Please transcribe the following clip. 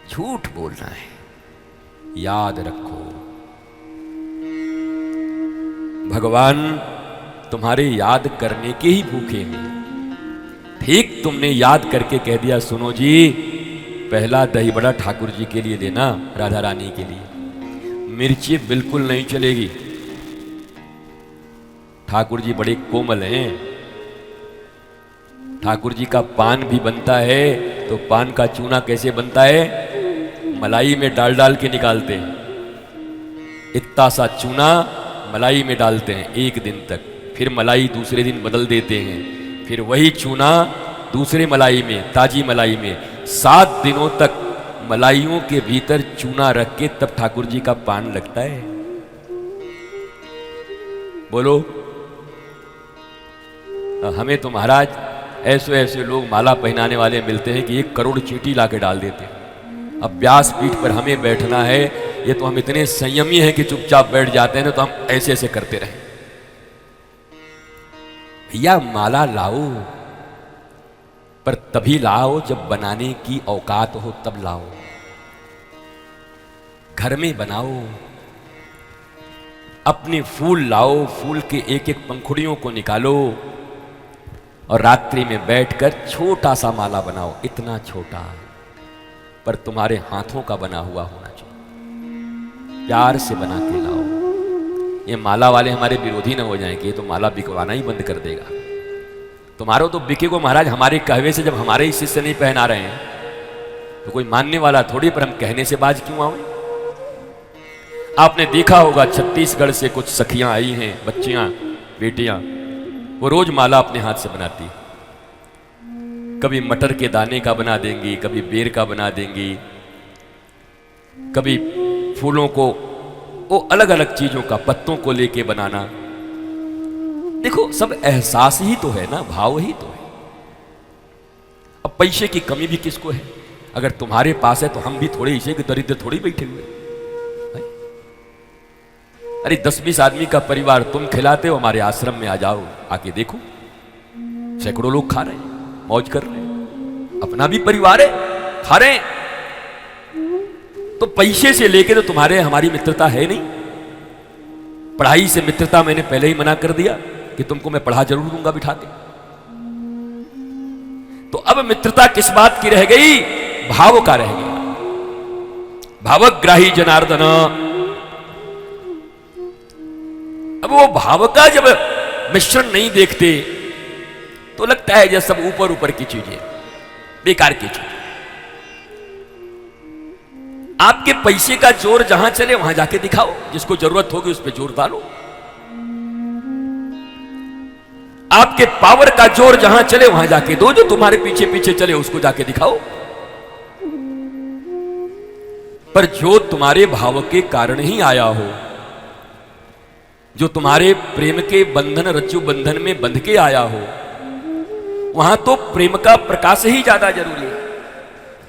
झूठ बोलना है। याद रखो, भगवान तुम्हारे याद करने के ही भूखे हैं। ठीक तुमने याद करके कह दिया, सुनो जी पहला दही बड़ा ठाकुर जी के लिए देना, राधा रानी के लिए। मिर्ची बिल्कुल नहीं चलेगी, ठाकुर जी बड़े कोमल हैं। ठाकुर जी का पान भी बनता है तो पान का चूना कैसे बनता है? मलाई में डाल डाल के निकालते हैं। इतना सा चूना मलाई में डालते हैं एक दिन तक, फिर मलाई दूसरे दिन बदल देते हैं, फिर वही चूना दूसरे मलाई में, ताजी मलाई में 7 दिनों तक मलाइयों के भीतर चूना रख के तब ठाकुर जी का पान लगता है। बोलो, हमें तो महाराज ऐसे ऐसे लोग माला पहनाने वाले मिलते हैं कि 1 करोड़ चींटी ला के डाल देते हैं। अब व्यास पीठ पर हमें बैठना है, ये तो हम इतने संयमी हैं कि चुपचाप बैठ जाते हैं ना, तो हम ऐसे ऐसे करते रहे। भैया माला लाओ, पर तभी लाओ जब बनाने की औकात हो, तब लाओ। घर में बनाओ, अपने फूल लाओ, फूल के एक एक पंखुड़ियों को निकालो और रात्रि में बैठकर छोटा सा माला बनाओ, इतना छोटा, पर तुम्हारे हाथों का बना हुआ होना चाहिए। प्यार से बना के लाओ। ये माला वाले हमारे विरोधी ना हो जाएंगे, ये तो माला बिकवाना ही बंद कर देगा। तुम्हारो तो बिकेगो महाराज, हमारे कहवे से जब हमारे ही शिष्य नहीं पहना रहे हैं तो कोई मानने वाला थोड़ी, पर हम कहने से बाज क्यों आए? आपने देखा होगा छत्तीसगढ़ से कुछ सखियां आई हैं, बच्चियां, बेटियां, वो रोज माला अपने हाथ से बनाती। कभी मटर के दाने का बना देंगी, कभी बेर का बना देंगी, कभी फूलों को, वो अलग अलग चीजों का, पत्तों को लेके बनाना। देखो सब एहसास ही तो है ना, भाव ही तो है। अब पैसे की कमी भी किसको है? अगर तुम्हारे पास है तो हम भी थोड़े इसे के दरिद्र थोड़ी बैठे हुए। अरे 10-20 आदमी का परिवार तुम खिलाते हो, हमारे आश्रम में आ जाओ, आके देखो, सैकड़ों लोग खा रहे हैं, मौज कर रहे हैं, अपना भी परिवार है, खा रहे हैं। तो पैसे से लेके तो तुम्हारे हमारी मित्रता है नहीं। पढ़ाई से मित्रता मैंने पहले ही मना कर दिया कि तुमको मैं पढ़ा जरूर दूंगा बिठा के। तो अब मित्रता किस बात की रह गई? भाव का रह गया। भावग्राही जनार्दन। अब वो भाव का जब मिश्रण नहीं देखते तो लगता है जैसे सब ऊपर ऊपर की चीजें, बेकार की चीजें। आपके पैसे का जोर जहां चले वहां जाके दिखाओ, जिसको जरूरत होगी उस पर जोर डालो। आपके पावर का जोर जहां चले वहां जाके दो, जो तुम्हारे पीछे पीछे चले उसको जाके दिखाओ। पर जो तुम्हारे भाव के कारण ही आया हो, जो तुम्हारे प्रेम के बंधन, रज्जु बंधन में बंध के आया हो, वहां तो प्रेम का प्रकाश ही ज्यादा जरूरी है।